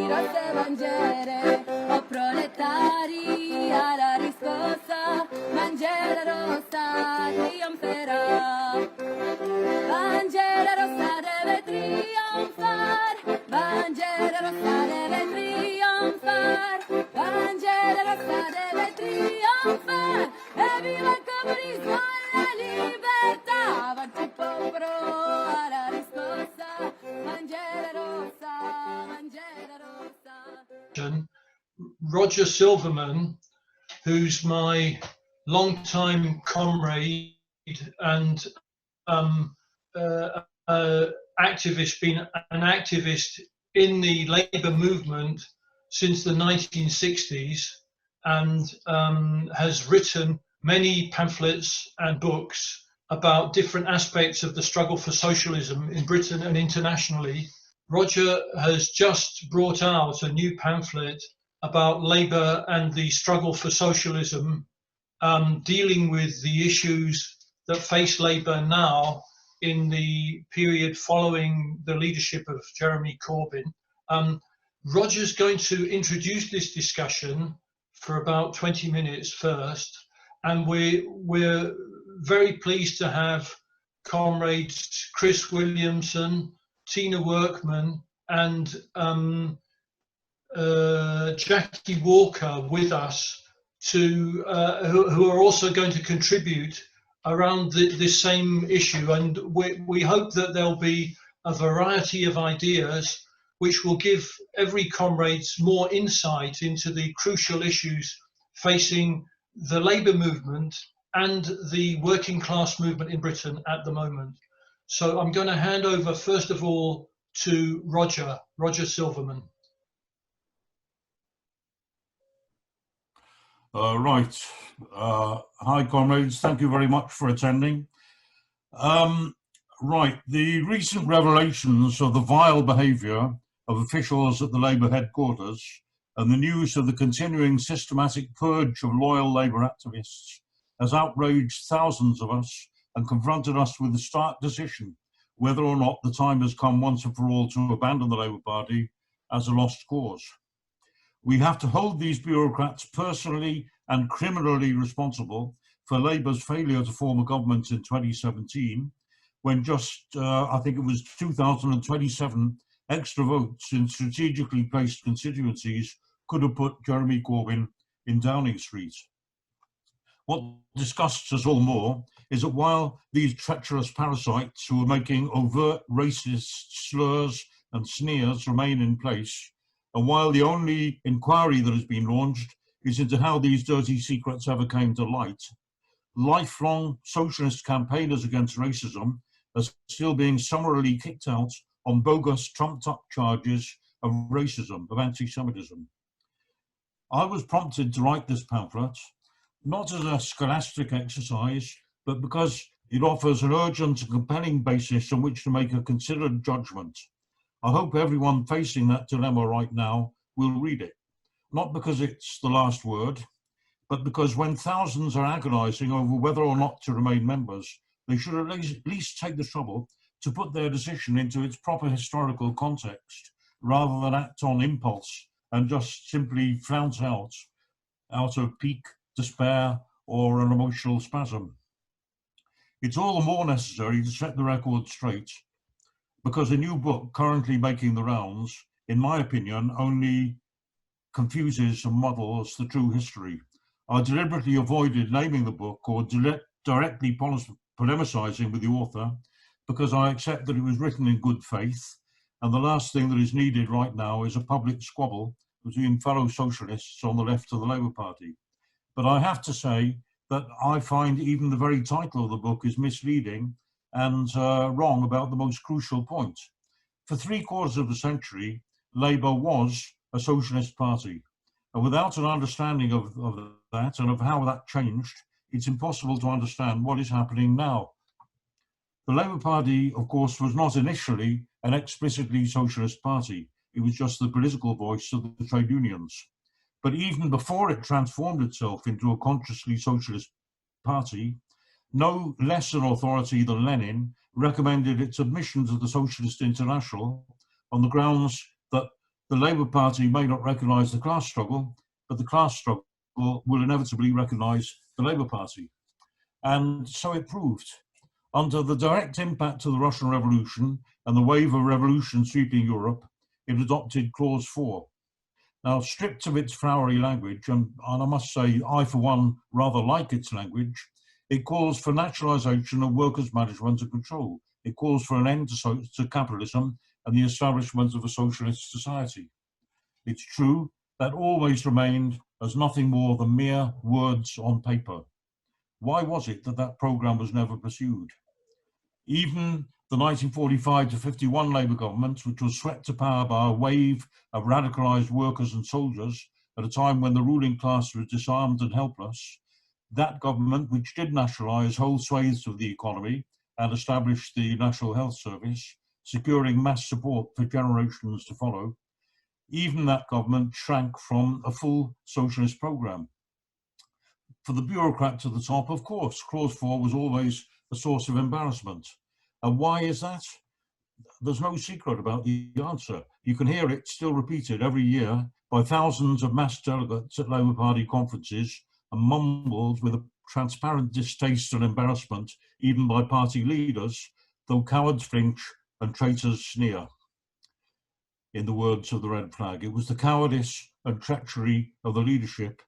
rosse bandiere, o proletari alla riscossa, bandiera rossa trionferà. Bandiera rossa deve trionfar, bandiera rossa deve trionfar, bandiera rossa deve trionfar, e viva il comunismo e la libertà, avanti il popolo alla riscossa, bandiera rossa, bandiera rossa. Roger Silverman, who's my long-time comrade and activist, been an activist in the Labour movement since the 1960s, and has written many pamphlets and books about different aspects of the struggle for socialism in Britain and internationally. Roger has just brought out a new pamphlet about Labour and the struggle for socialism, dealing with the issues that face Labour now in the period following the leadership of Jeremy Corbyn. Roger's going to introduce this discussion for about 20 minutes first, and we're very pleased to have comrades Chris Williamson, Tina Werkmann, and Jackie Walker with us, who are also going to contribute around this same issue, and we hope that there'll be a variety of ideas which will give every comrade more insight into the crucial issues facing the Labour movement and the working class movement in Britain at the moment. So I'm going to hand over first of all to Roger Silverman. Right. Hi, comrades. Thank you very much for attending. Right. The recent revelations of the vile behaviour of officials at the Labour headquarters and the news of the continuing systematic purge of loyal Labour activists has outraged thousands of us and confronted us with the stark decision whether or not the time has come once and for all to abandon the Labour Party as a lost cause. We have to hold these bureaucrats personally and criminally responsible for Labour's failure to form a government in 2017, when just, I think it was 2,027 extra votes in strategically placed constituencies could have put Jeremy Corbyn in Downing Street. What disgusts us all more is that while these treacherous parasites who are making overt racist slurs and sneers remain in place, and while the only inquiry that has been launched is into how these dirty secrets ever came to light, lifelong socialist campaigners against racism are still being summarily kicked out on bogus, trumped-up charges of racism, of anti-Semitism. I was prompted to write this pamphlet, not as a scholastic exercise, but because it offers an urgent and compelling basis on which to make a considered judgment. I hope everyone facing that dilemma right now will read it, not because it's the last word, but because when thousands are agonizing over whether or not to remain members, they should at least take the trouble to put their decision into its proper historical context, rather than act on impulse and just simply flounce out of pique, despair, or an emotional spasm. It's all the more necessary to set the record straight, because a new book currently making the rounds, in my opinion, only confuses and muddles the true history. I deliberately avoided naming the book or directly polemicizing with the author, because I accept that it was written in good faith, and the last thing that is needed right now is a public squabble between fellow socialists on the left of the Labour Party. But I have to say that I find even the very title of the book is misleading and wrong about the most crucial point. For 3/4 of a century, Labour was a socialist party, and without an understanding of that and of how that changed, it's impossible to understand what is happening now. The Labour Party, of course, was not initially an explicitly socialist party. It was just the political voice of the trade unions. But even before it transformed itself into a consciously socialist party, no less an authority than Lenin recommended its admission to the Socialist International on the grounds that The Labour Party may not recognise the class struggle, but the class struggle will inevitably recognise the Labour Party. And so it proved. Under the direct impact of the Russian Revolution and the wave of revolution sweeping Europe, it adopted Clause 4. Now, stripped of its flowery language, and I must say, I for one rather like its language, it calls for nationalisation of workers' management and control. It calls for an end to capitalism and the establishment of a socialist society. It's true that always remained as nothing more than mere words on paper. Why was it that that programme was never pursued? Even the 1945 to 51 Labour government, which was swept to power by a wave of radicalised workers and soldiers at a time when the ruling class was disarmed and helpless, that government, which did nationalise whole swathes of the economy and establish the National Health Service, securing mass support for generations to follow, even that government shrank from a full socialist programme. For the bureaucrats at the top, of course, Clause 4 was always a source of embarrassment. And why is that? There's no secret about the answer. You can hear it still repeated every year by thousands of mass delegates at Labour Party conferences and mumbled with a transparent distaste and embarrassment even by party leaders, though cowards flinch and traitors sneer. In the words of the red flag, it was the cowardice and treachery of the leadership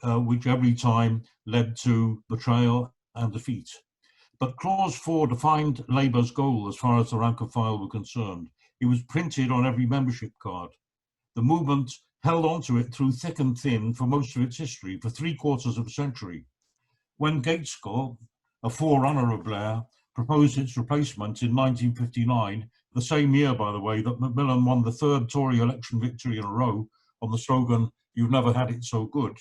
which every time led to betrayal and defeat. But Clause 4 defined Labour's goal as far as the rank and file were concerned. It was printed on every membership card. The movement held on to it through thick and thin for most of its history, for 3/4 of a century. When Gaitskell, a forerunner of Blair, proposed its replacement in 1959, the same year, by the way, that Macmillan won the third Tory election victory in a row on the slogan, "You've never had it so good."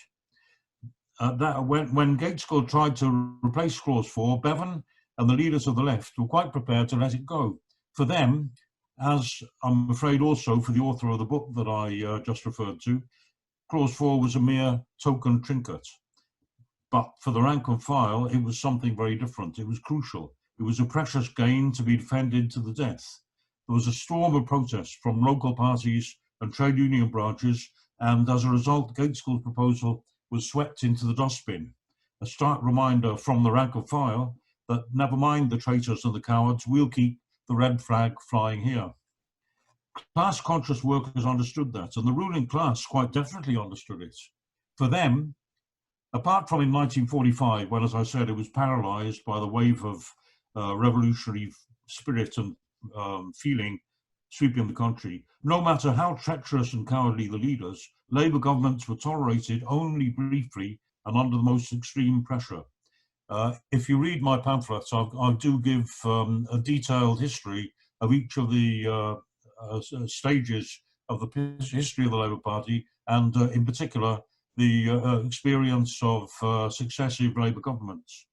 When Gaitskell tried to replace Clause 4, Bevan and the leaders of the left were quite prepared to let it go. For them, as I'm afraid also for the author of the book that I just referred to, Clause 4 was a mere token trinket. But for the rank and file, it was something very different. It was crucial. It was a precious gain to be defended to the death. There was a storm of protest from local parties and trade union branches, and as a result, Gaitskell's proposal was swept into the dustbin. A stark reminder from the rank and file that never mind the traitors and the cowards, we'll keep the red flag flying here. Class-conscious workers understood that, and the ruling class quite definitely understood it. For them, apart from in 1945, when, as I said, it was paralysed by the wave of revolutionary spirit and feeling sweeping the country, no matter how treacherous and cowardly the leaders, Labour governments were tolerated only briefly and under the most extreme pressure. If you read my pamphlets, I do give a detailed history of each of the stages of the history of the Labour Party, and in particular, the experience of successive Labour governments.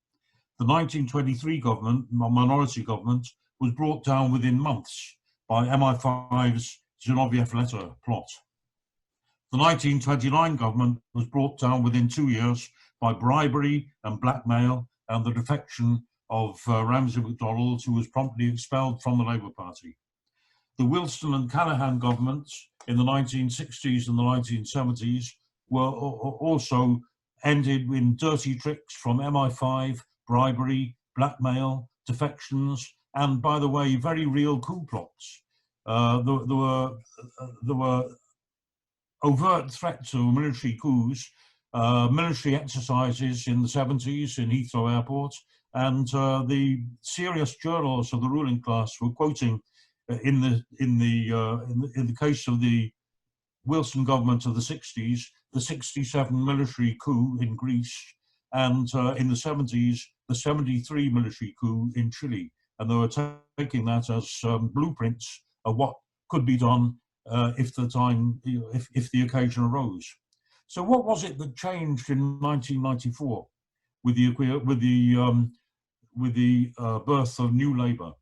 The 1923 government, minority government, was brought down within months by MI5's Zinoviev letter plot. The 1929 government was brought down within 2 years by bribery and blackmail and the defection of Ramsay MacDonald, who was promptly expelled from the Labour Party. The Wilson and Callaghan governments in the 1960s and the 1970s were also ended in dirty tricks from MI5, bribery, blackmail, defections, and, by the way, very real coup plots. There were overt threats of military coups, military exercises in the 70s in Heathrow Airport, and the serious journals of the ruling class were quoting, in the case of the Wilson government of the 60s, the 67 military coup in Greece, and in the 70s, the 73 military coup in Chile. And they were taking that as blueprints of what could be done if the occasion arose. So what was it that changed in 1994 with the birth of New Labour?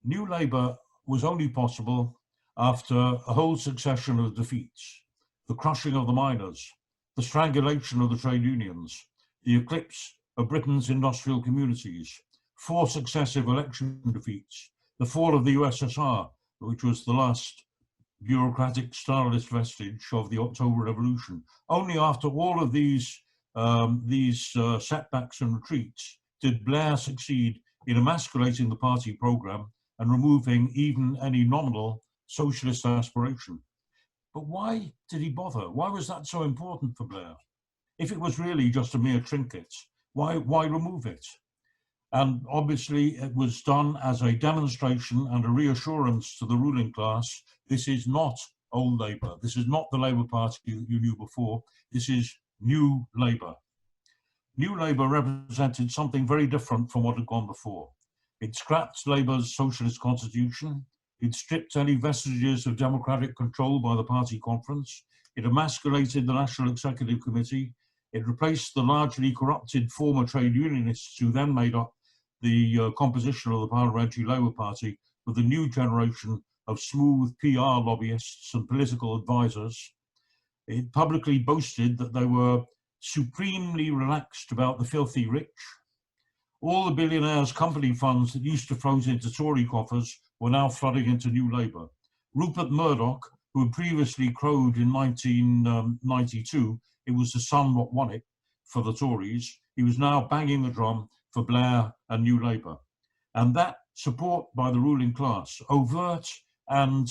New Labour was only possible after a whole succession of defeats: the crushing of the miners, the strangulation of the trade unions, the eclipse of Britain's industrial communities, 4 successive election defeats, the fall of the USSR, which was the last bureaucratic stylist vestige of the October Revolution. Only after all of these setbacks and retreats did Blair succeed in emasculating the party programme and removing even any nominal socialist aspiration. But why did he bother? Why was that so important for Blair? If it was really just a mere trinket, why remove it? And obviously it was done as a demonstration and a reassurance to the ruling class. This is not old Labour. This is not the Labour Party that you knew before. This is New Labour. New Labour represented something very different from what had gone before. It scrapped Labour's socialist constitution. It stripped any vestiges of democratic control by the party conference. It emasculated the National Executive Committee. It replaced the largely corrupted former trade unionists who then made up the composition of the parliamentary Labour Party with a new generation of smooth PR lobbyists and political advisors. It publicly boasted that they were supremely relaxed about the filthy rich. All the billionaires' company funds that used to float into Tory coffers were now flooding into New Labour. Rupert Murdoch, who had previously crowed in 1992, it was the sun what won it for the Tories, he was now banging the drum for Blair and New Labour. And that support by the ruling class, overt and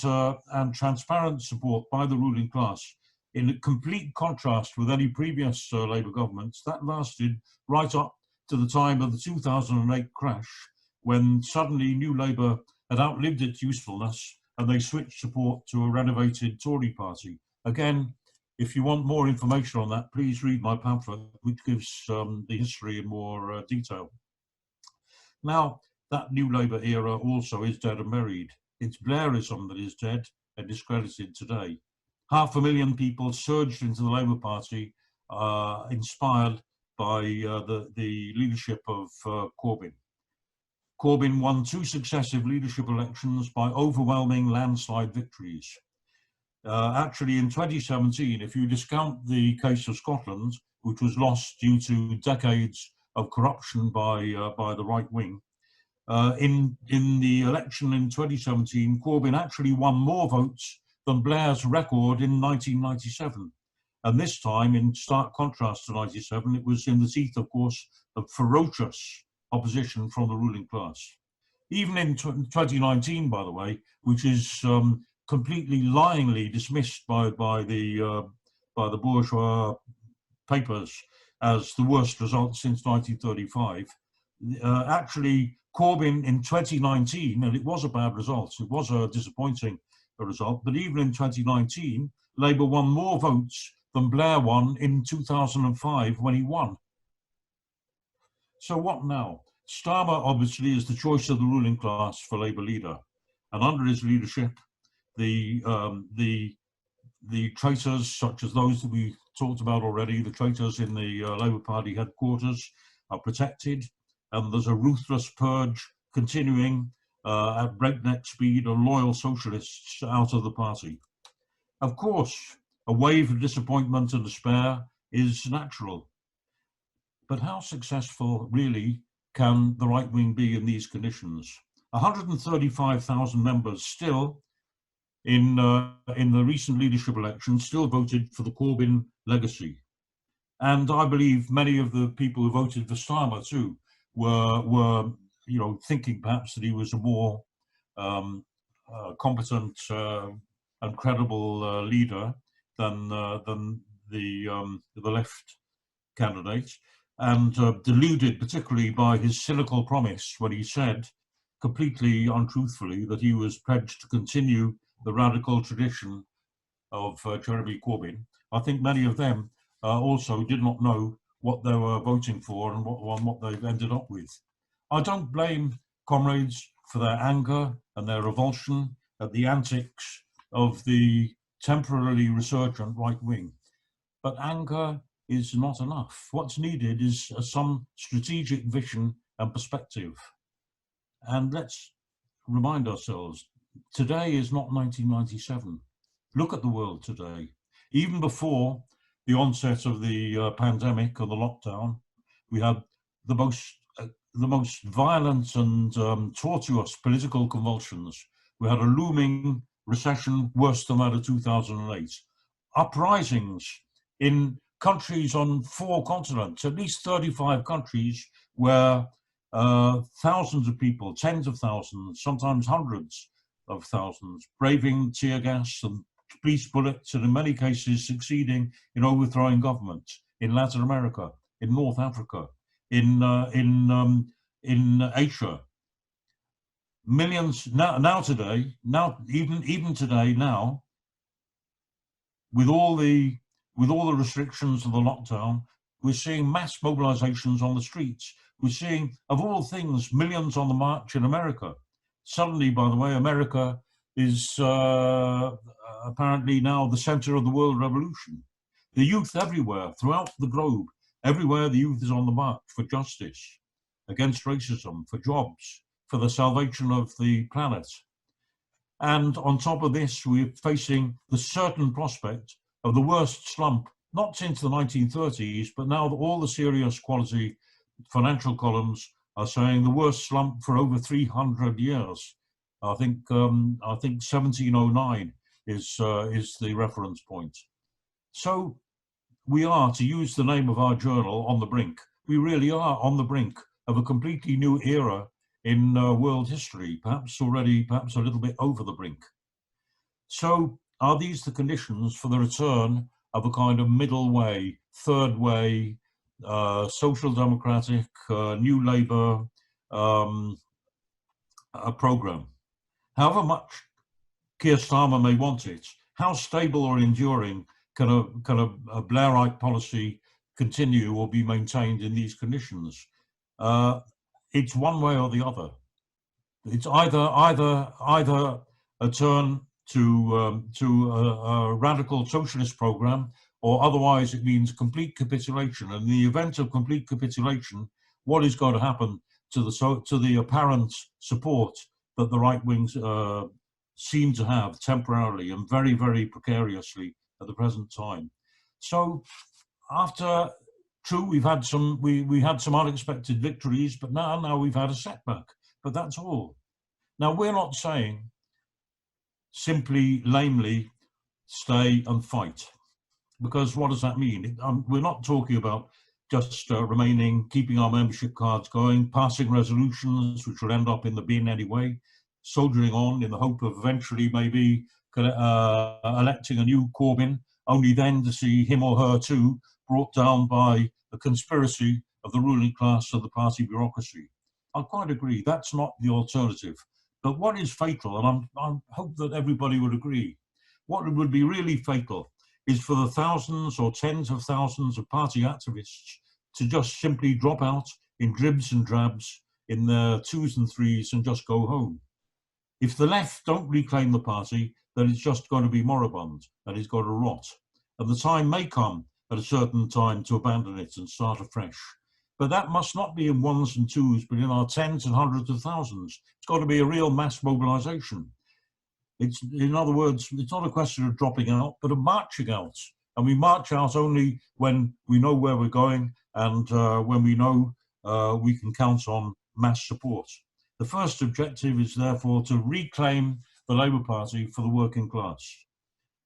transparent support by the ruling class, in complete contrast with any previous Labour governments, that lasted right up to the time of the 2008 crash, when suddenly New Labour had outlived its usefulness and they switched support to a renovated Tory party. Again, if you want more information on that, please read my pamphlet, which gives the history in more detail. Now, that New Labour era also is dead and buried. It's Blairism that is dead and discredited today. 500,000 people surged into the Labour Party, inspired by the leadership of Corbyn. Corbyn won 2 successive leadership elections by overwhelming landslide victories. Actually, in 2017, if you discount the case of Scotland, which was lost due to decades of corruption by the right wing, in the election in 2017, Corbyn actually won more votes than Blair's record in 1997. And this time, in stark contrast to 97, it was in the teeth, of course, of ferocious opposition from the ruling class. Even in 2019, by the way, which is completely lyingly dismissed by the bourgeois papers as the worst result since 1935. Actually, Corbyn in 2019, and it was a bad result, it was a disappointing result, but even in 2019, Labour won more votes than Blair won in 2005 when he won. So what now? Starmer obviously is the choice of the ruling class for Labour leader, and under his leadership, the traitors, such as those that we talked about already, the traitors in the Labour Party headquarters, are protected, and there's a ruthless purge continuing at breakneck speed of loyal socialists out of the party. Of course, a wave of disappointment and despair is natural. But how successful, really, can the right wing be in these conditions? 135,000 members still, in the recent leadership election, still voted for the Corbyn legacy. And I believe many of the people who voted for Starmer too were thinking perhaps that he was a more competent and credible leader than the left candidate, and deluded particularly by his cynical promise when he said, completely untruthfully, that he was pledged to continue the radical tradition of Jeremy Corbyn. I think many of them also did not know what they were voting for and what they've ended up with. I don't blame comrades for their anger and their revulsion at the antics of the temporarily resurgent right wing. But anger is not enough. What's needed is some strategic vision and perspective. And let's remind ourselves, today is not 1997. Look at the world today. Even before the onset of the pandemic or the lockdown, we had the most violent and tortuous political convulsions. We had a looming recession worse than that of 2008. Uprisings in countries on 4 continents, at least 35 countries, where thousands of people, tens of thousands, sometimes hundreds of thousands, braving tear gas and police bullets, and in many cases succeeding in overthrowing governments in Latin America, in North Africa, in Asia. Millions now today, even today now, with all the restrictions of the lockdown, we're seeing mass mobilizations on the streets. We're seeing, of all things, millions on the march in America. Suddenly, by the way, America is apparently now the center of the world revolution. The youth everywhere, throughout the globe, everywhere the youth is on the march for justice, against racism, for jobs, for the salvation of the planet. And on top of this, we're facing the certain prospect of the worst slump, not since the 1930s, but now all the serious quality financial columns are saying the worst slump for over 300 years. I think 1709 is the reference point. So we are, to use the name of our journal, on the brink. We really are on the brink of a completely new era in world history, perhaps a little bit over the brink. So are these the conditions for the return of a kind of middle way, third way, social democratic, new Labour programme? However much Keir Starmer may want it, how stable or enduring can a Blairite policy continue or be maintained in these conditions? It's one way or the other. It's either a turn to a radical socialist program, or otherwise it means complete capitulation. And in the event of complete capitulation, what is going to happen to the apparent support that the right wings seem to have temporarily and very, very precariously at the present time? So after, true, we had some unexpected victories, but now we've had a setback. But that's all. Now, we're not saying simply lamely stay and fight, because what does that mean? We're not talking about just keeping our membership cards going, passing resolutions which will end up in the bin anyway, soldiering on in the hope of eventually maybe electing a new Corbyn, only then to see him or her too brought down by the conspiracy of the ruling class of the party bureaucracy. I quite agree, that's not the alternative. But what is fatal, and I hope that everybody would agree, what would be really fatal is for the thousands or tens of thousands of party activists to just simply drop out in dribs and drabs in their 2s and 3s and just go home. If the left don't reclaim the party, then it's just going to be moribund and it's going to rot. And the time may come at a certain time to abandon it and start afresh. But that must not be in 1s and 2s, but in our tens and hundreds of thousands. It's got to be a real mass mobilization. It's, in other words, it's not a question of dropping out, but of marching out. And we march out only when we know where we're going and when we know we can count on mass support. The first objective is therefore to reclaim the Labour Party for the working class.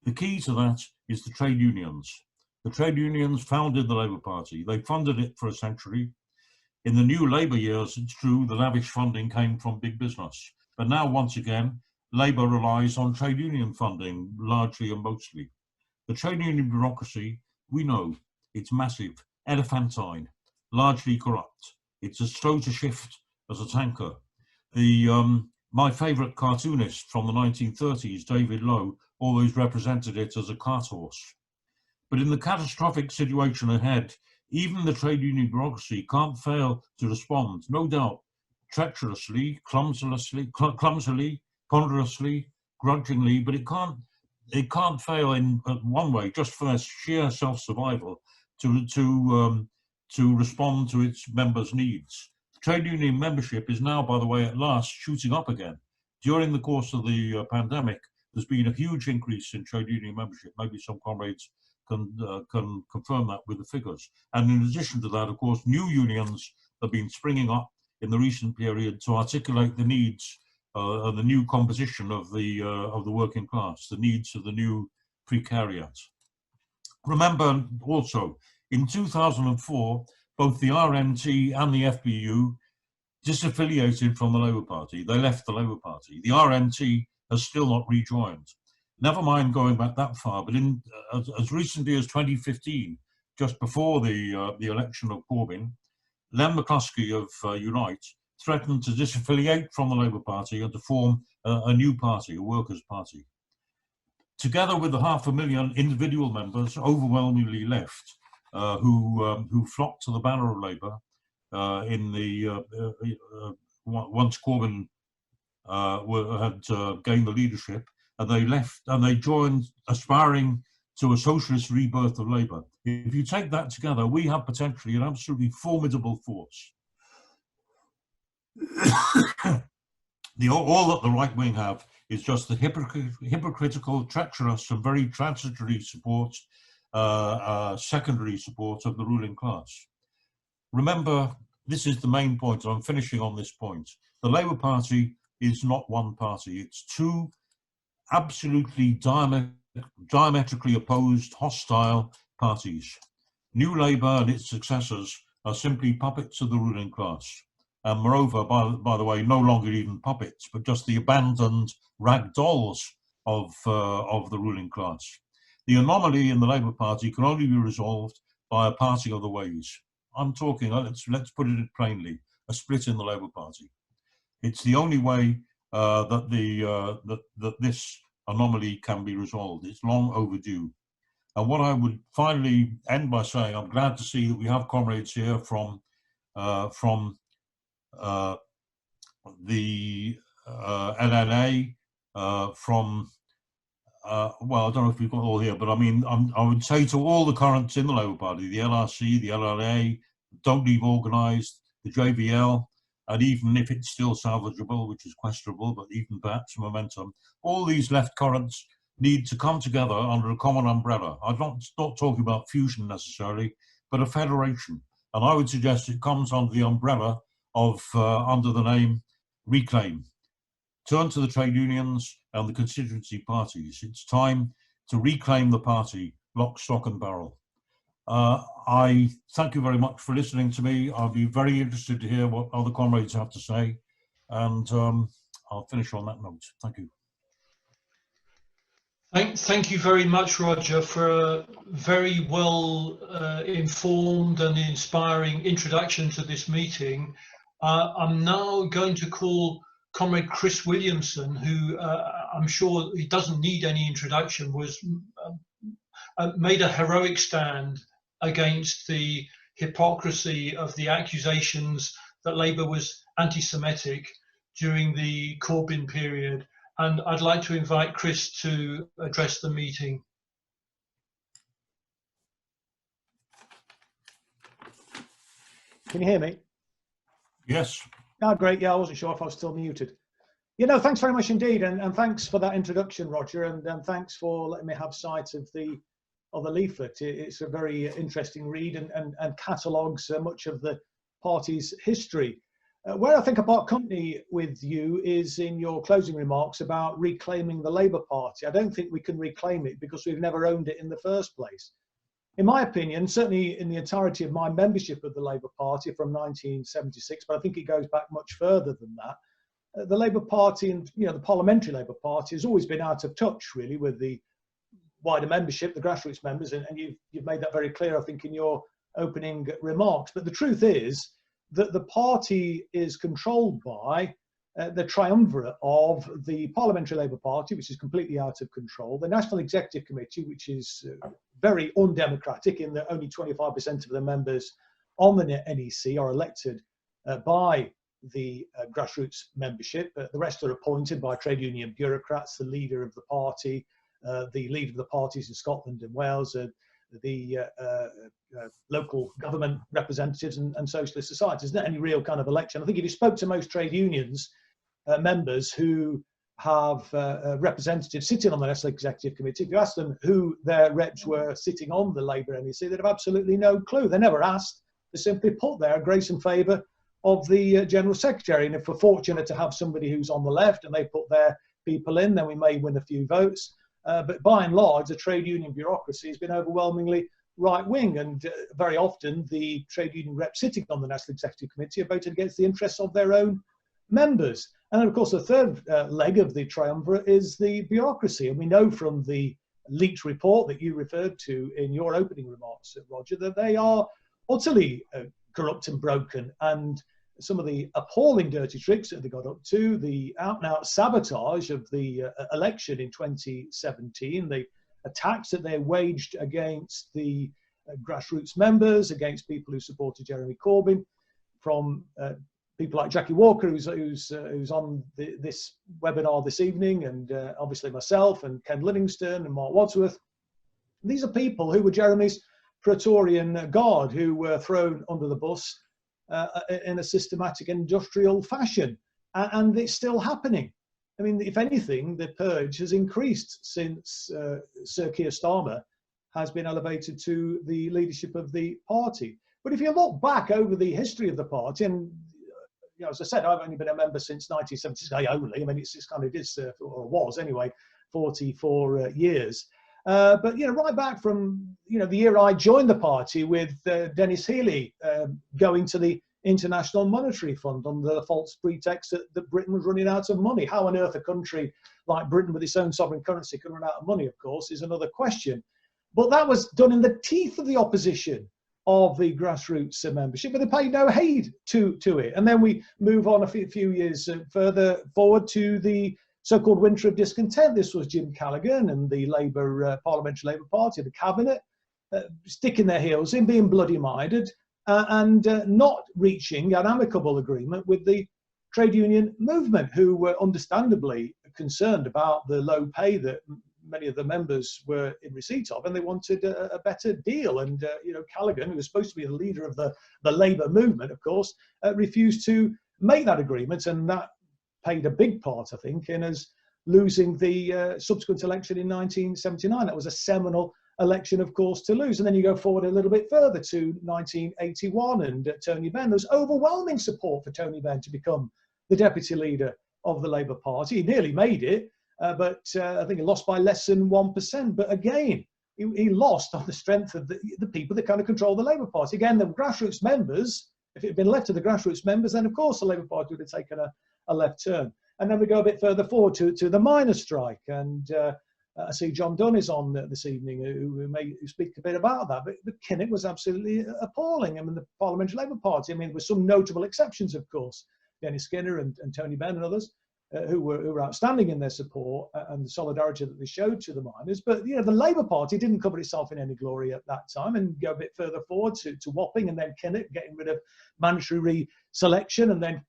The key to that is the trade unions. The trade unions founded the Labour Party. They funded it for a century. In the new Labour years, it's true, the lavish funding came from big business. But now, once again, Labour relies on trade union funding, largely and mostly. The trade union bureaucracy, we know, it's massive, elephantine, largely corrupt. It's as slow to shift as a tanker. My favourite cartoonist from the 1930s, David Lowe, always represented it as a cart horse. But in the catastrophic situation ahead, even the trade union bureaucracy can't fail to respond, no doubt, treacherously, clumsily, ponderously, grudgingly, but it can't fail in one way, just for their sheer self-survival, to respond to its members' needs. Trade union membership is now, by the way, at last shooting up again. During the course of the pandemic, there's been a huge increase in trade union membership. Maybe some comrades can confirm that with the figures. And in addition to that, of course, new unions have been springing up in the recent period to articulate the needs the new composition of the working class, the needs of the new precariat. Remember also, in 2004, both the RNT and the FBU disaffiliated from the Labour Party. They left the Labour Party. The RNT has still not rejoined. Never mind going back that far, but in as recently as 2015, just before the election of Corbyn, Len McCluskey of Unite threatened to disaffiliate from the Labour Party and to form a new party, a workers' party. Together with the 500,000 individual members, overwhelmingly left, who flocked to the banner of Labour once Corbyn had gained the leadership, and they left and they joined, aspiring to a socialist rebirth of Labour. If you take that together, we have potentially an absolutely formidable force. All that the right wing have is just the hypocritical, treacherous, and very transitory support, secondary support of the ruling class. Remember, this is the main point, and I'm finishing on this point. The Labour Party is not one party. It's two absolutely diametrically opposed, hostile parties. New Labour and its successors are simply puppets of the ruling class. And moreover, by the way, no longer even puppets, but just the abandoned rag dolls of the ruling class. The anomaly in the Labour Party can only be resolved by a parting of the ways. I'm talking, let's put it plainly, a split in the Labour Party. It's the only way that this anomaly can be resolved. It's long overdue. And what I would finally end by saying, I'm glad to see that we have comrades here from the LNA, well, I don't know if we've got all here, but I mean, I would say to all the currents in the Labour Party, the LRC, the LNA, Don't Leave Organised, the JVL, and even if it's still salvageable, which is questionable, but even perhaps momentum, all these left currents need to come together under a common umbrella. I'm not talking about fusion necessarily, but a federation. And I would suggest it comes under the umbrella of, under the name Reclaim. Turn to the trade unions and the constituency parties. It's time to reclaim the party, lock, stock and barrel. I thank you very much for listening to me. I'll be very interested to hear what other comrades have to say. And I'll finish on that note. Thank you. Thank you very much, Roger, for a very well informed and inspiring introduction to this meeting. I'm now going to call Comrade Chris Williamson, who I'm sure he doesn't need any introduction, made a heroic stand against the hypocrisy of the accusations that Labour was anti-Semitic during the Corbyn period. And I'd like to invite Chris to address the meeting. Can you hear me? Yes. Oh, great. Yeah, I wasn't sure if I was still muted. You know, thanks very much indeed. And thanks for that introduction, Roger. And thanks for letting me have sight of the leaflet. It's a very interesting read and catalogues much of the party's history. Where I think I part company with you is in your closing remarks about reclaiming the Labour Party. I don't think we can reclaim it because we've never owned it in the first place. In my opinion, certainly in the entirety of my membership of the Labour Party from 1976, but I think it goes back much further than that, the Labour Party and the Parliamentary Labour Party has always been out of touch really with the wider membership, the grassroots members, and you've made that very clear, I think, in your opening remarks. But the truth is that the party is controlled by the triumvirate of the Parliamentary Labour Party, which is completely out of control, the National Executive Committee, which is very undemocratic in that only 25% of the members on the NEC are elected by the grassroots membership. The rest are appointed by trade union bureaucrats, the leader of the party, the leader of the parties in Scotland and Wales, the local government representatives and socialist societies. There's not any real kind of election. I think if you spoke to most trade unions members who have representatives sitting on the National Executive Committee, if you ask them who their reps were sitting on the Labour NEC, they'd have absolutely no clue. They're never asked. They're simply put there, grace and favour of the General Secretary. And if we're fortunate to have somebody who's on the left and they put their people in, then we may win a few votes. But by and large, the trade union bureaucracy has been overwhelmingly right-wing, and very often the trade union reps sitting on the National Executive Committee are voted against the interests of their own members. And then, of course, the third leg of the triumvirate is the bureaucracy. And we know from the leaked report that you referred to in your opening remarks, Roger, that they are utterly corrupt and broken. And some of the appalling dirty tricks that they got up to, the out-and-out sabotage of the election in 2017, the attacks that they waged against the grassroots members, against people who supported Jeremy Corbyn, from people like Jackie Walker, who's on this webinar this evening, and obviously myself and Ken Livingston and Mark Wadsworth. These are people who were Jeremy's Praetorian Guard, who were thrown under the bus in a systematic industrial fashion, and it's still happening. I mean, if anything, the purge has increased since Sir Keir Starmer has been elevated to the leadership of the party. But if you look back over the history of the party, and you know, as I said, I've only been a member since 1976. I mean, it's kind of is, or was anyway, 44 years. But you know, right back from the year I joined the party with Dennis Healey going to the International Monetary Fund under the false pretext that Britain was running out of money. How on earth a country like Britain with its own sovereign currency can run out of money, of course, is another question. But that was done in the teeth of the opposition of the grassroots membership, but they paid no heed to it. And then we move on a few years further forward to the so-called winter of discontent. This was Jim Callaghan and the Parliamentary Labour Party, the cabinet, sticking their heels in, being bloody-minded, and not reaching an amicable agreement with the trade union movement, who were understandably concerned about the low pay that many of the members were in receipt of, and they wanted a better deal. And Callaghan, who was supposed to be the leader of the Labour movement, of course, refused to make that agreement, and that played a big part, I think, in us losing the subsequent election in 1979. That was a seminal election, of course, to lose. And then you go forward a little bit further to 1981 and Tony Benn. There was overwhelming support for Tony Benn to become the deputy leader of the Labour Party. He nearly made it, but I think he lost by less than 1%. But again, he lost on the strength of the people that kind of control the Labour Party. Again, the grassroots members, if it had been left to the grassroots members, then of course the Labour Party would have taken a left turn. And then we go a bit further forward to the miners' strike. And I see John Dunn is on this evening, who may speak a bit about that. But Kinnock was absolutely appalling. I mean, the Parliamentary Labour Party, I mean, with some notable exceptions, of course, Dennis Skinner and Tony Benn and others, who were outstanding in their support and the solidarity that they showed to the miners. But the Labour Party didn't cover itself in any glory at that time. And go a bit further forward to Wapping and then Kinnock getting rid of mandatory reselection, and then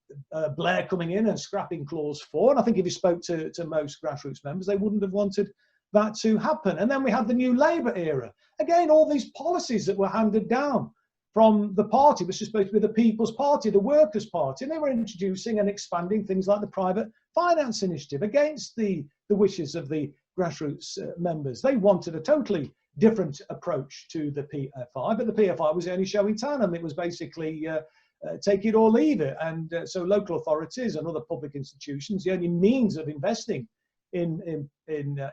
Blair coming in and scrapping Clause 4. And I think if you spoke to most grassroots members, they wouldn't have wanted that to happen. And then we had the New Labour era. Again, all these policies that were handed down from the party, which was supposed to be the People's Party, the Workers' Party, and they were introducing and expanding things like the Private Finance Initiative against the wishes of the grassroots members. They wanted a totally different approach to the PFI, but the PFI was the only show in town, and it was basically take it or leave it. And so local authorities and other public institutions, the only means of investing in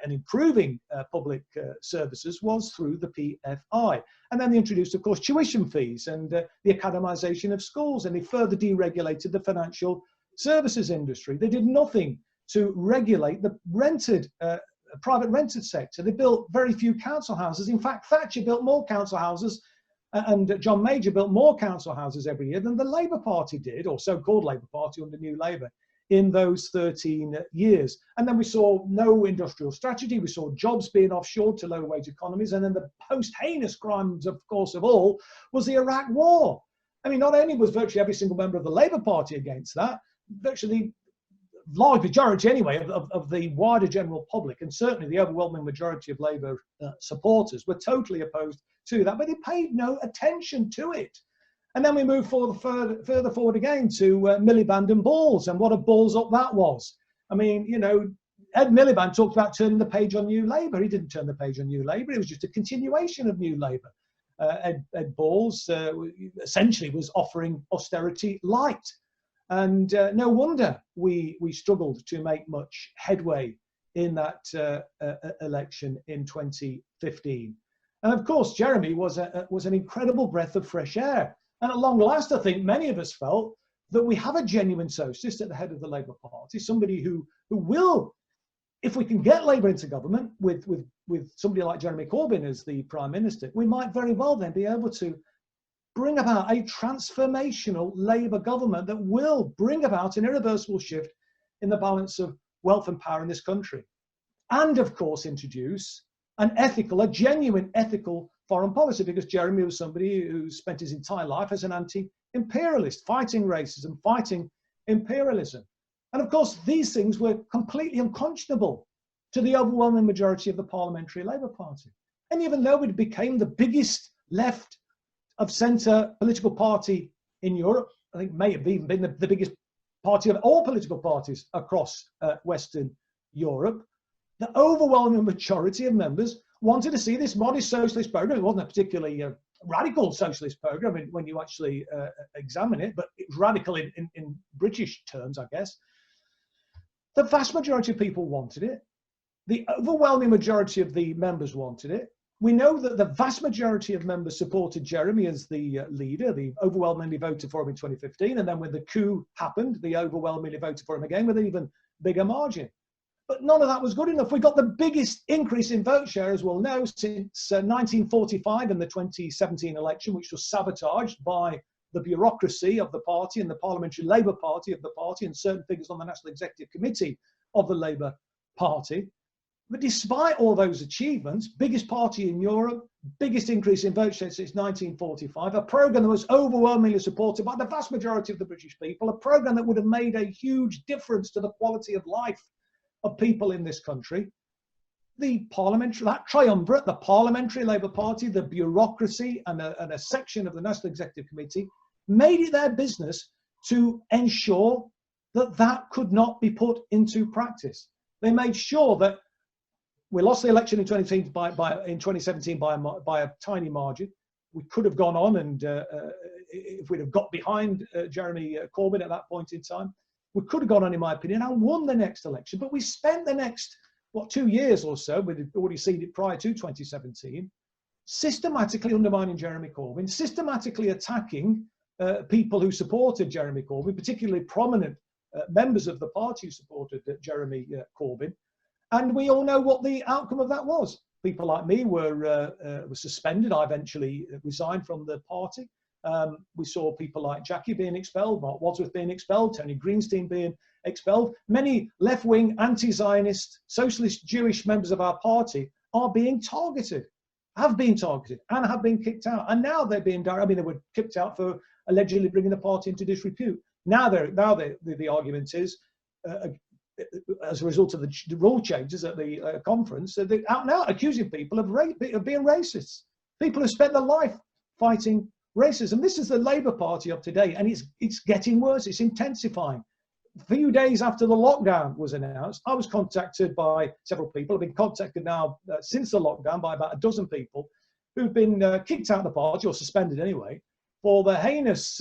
improving public services was through the PFI. And then they introduced, of course, tuition fees and the academisation of schools, and they further deregulated the financial services industry. They did nothing to regulate the private rented sector. They built very few council houses. In fact, Thatcher built more council houses and John Major built more council houses every year than the Labour Party did, or so-called Labour Party under New Labour, in those 13 years. And then we saw no industrial strategy. We saw jobs being offshored to low-wage economies. And then the most heinous crimes, of course, of all, was the Iraq War. I mean, not only was virtually every single member of the Labour Party against that, virtually large majority anyway of the wider general public, and certainly the overwhelming majority of Labour supporters, were totally opposed to that, but they paid no attention to it. And then we move further forward again to Miliband and Balls, and what a balls up that was. I mean, Ed Miliband talked about turning the page on New Labour. He didn't turn the page on New Labour. It was just a continuation of New Labour. Ed Balls essentially was offering austerity light. And no wonder we struggled to make much headway in that election in 2015. And of course, Jeremy was an incredible breath of fresh air. And at long last, I think many of us felt that we have a genuine socialist at the head of the Labour Party, somebody who will, if we can get Labour into government with somebody like Jeremy Corbyn as the Prime Minister, we might very well then be able to bring about a transformational Labour government that will bring about an irreversible shift in the balance of wealth and power in this country. And of course, introduce a genuine ethical foreign policy, because Jeremy was somebody who spent his entire life as an anti-imperialist, fighting racism, fighting imperialism. And of course, these things were completely unconscionable to the overwhelming majority of the Parliamentary Labour Party. And even though it became the biggest left of centre political party in Europe, I think may have even been the biggest party of all political parties across Western Europe, the overwhelming majority of members wanted to see this modest socialist programme. It wasn't a particularly radical socialist programme when you actually examine it, but it was radical in British terms, I guess. The vast majority of people wanted it. The overwhelming majority of the members wanted it. We know that the vast majority of members supported Jeremy as the leader. They overwhelmingly voted for him in 2015. And then when the coup happened, they overwhelmingly voted for him again with an even bigger margin. But none of that was good enough. We got the biggest increase in vote share, as we'll know, since 1945 in the 2017 election, which was sabotaged by the bureaucracy of the party and the Parliamentary Labour Party of the party and certain figures on the National Executive Committee of the Labour Party. But despite all those achievements, biggest party in Europe, biggest increase in vote share since 1945, a programme that was overwhelmingly supported by the vast majority of the British people, a programme that would have made a huge difference to the quality of life of people in this country. That triumvirate, the Parliamentary Labour Party, the bureaucracy and a section of the National Executive Committee made it their business to ensure that that could not be put into practice. They made sure that we lost the election in 2017 by a tiny margin. We could have gone on and if we'd have got behind Jeremy Corbyn at that point in time, we could have gone on, in my opinion, and won the next election. But we spent the next, 2 years or so, we'd already seen it prior to 2017, systematically undermining Jeremy Corbyn, systematically attacking people who supported Jeremy Corbyn, particularly prominent members of the party who supported Jeremy Corbyn. And we all know what the outcome of that was. People like me were suspended. I eventually resigned from the party. We saw people like Jackie being expelled, Mark Wadsworth being expelled, Tony Greenstein being expelled. Many left-wing, anti-Zionist, socialist Jewish members of our party are being targeted, have been targeted, and have been kicked out. And now they're being, they were kicked out for allegedly bringing the party into disrepute. Now the argument is, as a result of the rule changes at the conference, they're out now accusing people of being racists. People who spent their life fighting racism. This is the Labour Party of today, and it's getting worse. It's intensifying. A few days after the lockdown was announced, I was contacted by several people. I've been contacted now since the lockdown by about a dozen people who've been kicked out of the party, or suspended anyway, for the heinous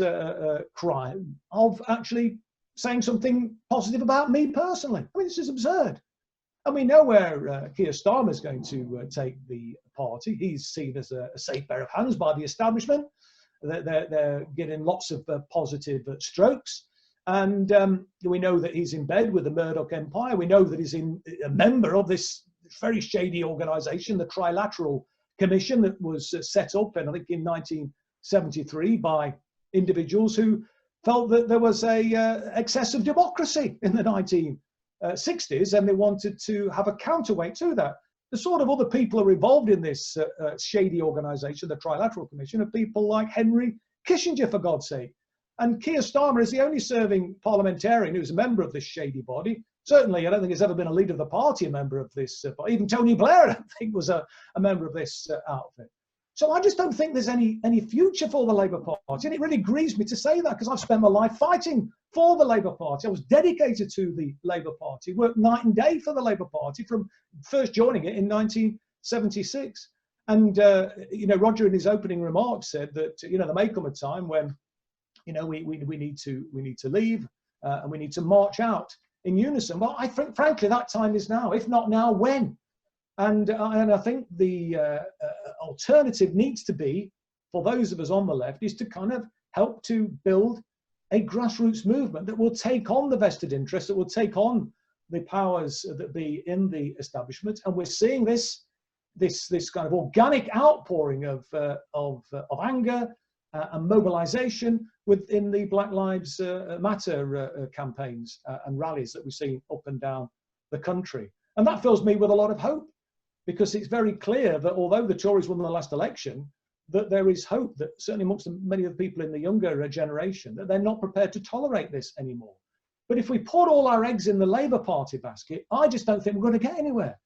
crime of actually saying something positive about me personally. I mean, this is absurd. And we know where Keir Starmer is going to take the party. He's seen as a safe pair of hands by the establishment. They're getting lots of positive strokes. And we know that he's in bed with the Murdoch empire. We know that he's a member of this very shady organisation, the Trilateral Commission, that was set up, and I think in 1973 by individuals who felt that there was a excess of democracy in the 1960s, and they wanted to have a counterweight to that. The sort of other people who are involved in this shady organisation, the Trilateral Commission, are people like Henry Kissinger, for God's sake. And Keir Starmer is the only serving parliamentarian who's a member of this shady body. Certainly, I don't think there's ever been a leader of the party a member of this. Even Tony Blair, I don't think, was a member of this outfit. So I just don't think there's any future for the Labour Party. And it really grieves me to say that, because I've spent my life fighting for the Labour Party. I was dedicated to the Labour Party, worked night and day for the Labour Party from first joining it in 1976. And, Roger in his opening remarks said that, there may come a time when, we need to leave and we need to march out in unison. Well, I think, frankly, that time is now. If not now, when? And I think the alternative needs to be, for those of us on the left, is to kind of help to build a grassroots movement that will take on the vested interests, that will take on the powers that be in the establishment. And we're seeing this kind of organic outpouring of anger and mobilization within the Black Lives Matter campaigns and rallies that we've seen up and down the country. And that fills me with a lot of hope, because it's very clear that although the Tories won the last election, that there is hope that certainly amongst many of the people in the younger generation, that they're not prepared to tolerate this anymore. But if we put all our eggs in the Labour Party basket, I just don't think we're going to get anywhere.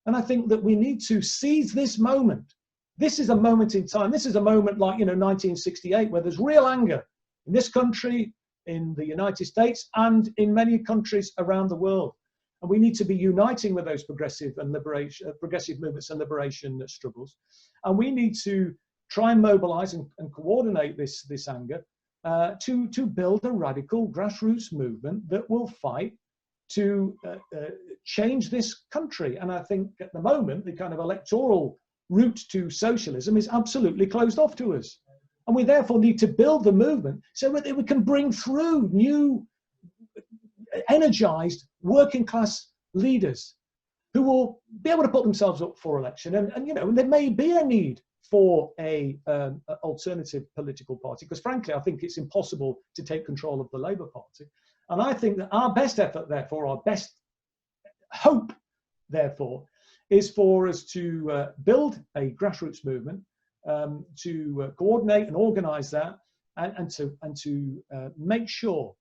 And I think that we need to seize this moment. This is a moment in time. This is a moment like, 1968, where there's real anger in this country, in the United States, and in many countries around the world. And we need to be uniting with those progressive movements and liberation struggles. And we need to try and mobilize and coordinate this anger to build a radical grassroots movement that will fight to change this country. And I think at the moment, the kind of electoral route to socialism is absolutely closed off to us. And we therefore need to build the movement so that we can bring through new, energized working class leaders who will be able to put themselves up for election. And there may be a need for a alternative political party, because frankly, I think it's impossible to take control of the Labour Party. And I think that our best effort, therefore, our best hope, therefore, is for us to build a grassroots movement, to coordinate and organise that, and to make sure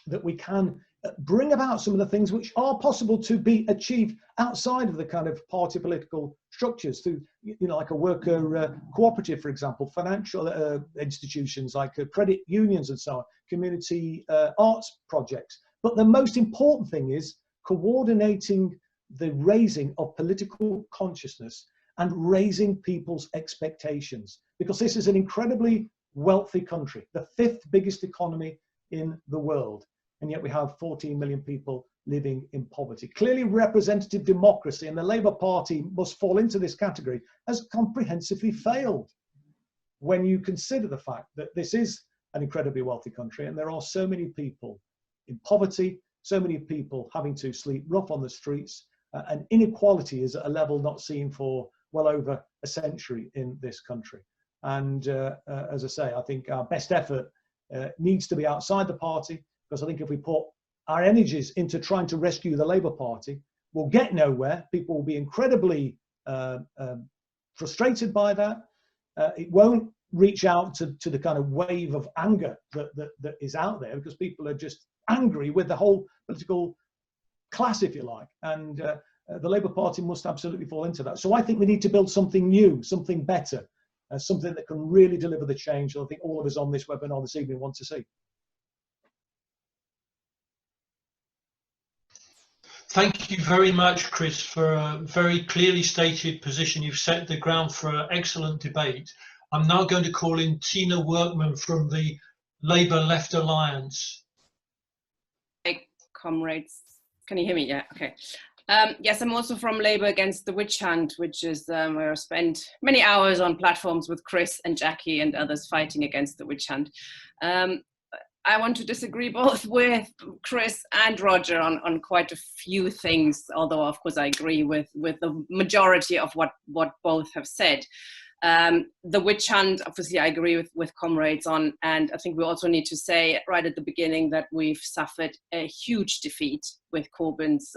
that we can bring about some of the things which are possible to be achieved outside of the kind of party political structures, through, like a worker cooperative, for example, financial institutions like credit unions and so on, community arts projects. But the most important thing is coordinating the raising of political consciousness and raising people's expectations, because this is an incredibly wealthy country, the 5th biggest economy in the world. And yet we have 14 million people living in poverty. Clearly, representative democracy, and the Labour Party must fall into this category, has comprehensively failed when you consider the fact that this is an incredibly wealthy country and there are so many people in poverty, so many people having to sleep rough on the streets, and inequality is at a level not seen for well over a century in this country. And as I say, I think our best effort needs to be outside the party, because I think if we put our energies into trying to rescue the Labour Party, we'll get nowhere. People will be incredibly frustrated by that. It won't reach out to the kind of wave of anger that is out there, because people are just angry with the whole political class, if you like. And the Labour Party must absolutely fall into that. So I think we need to build something new, something better, something that can really deliver the change that I think all of us on this webinar this evening want to see. Thank you very much, Chris, for a very clearly stated position. You've set the ground for an excellent debate. I'm now going to call in Tina Werkmann from the Labour Left Alliance. Hey, comrades. Can you hear me? Yeah, okay. Yes, I'm also from Labour Against the Witch Hunt, which is where I spent many hours on platforms with Chris and Jackie and others fighting against the witch hunt. I want to disagree both with Chris and Roger on quite a few things, although of course I agree with the majority of what both have said. The witch hunt, obviously I agree with comrades on, and I think we also need to say right at the beginning that we've suffered a huge defeat with Corbyn's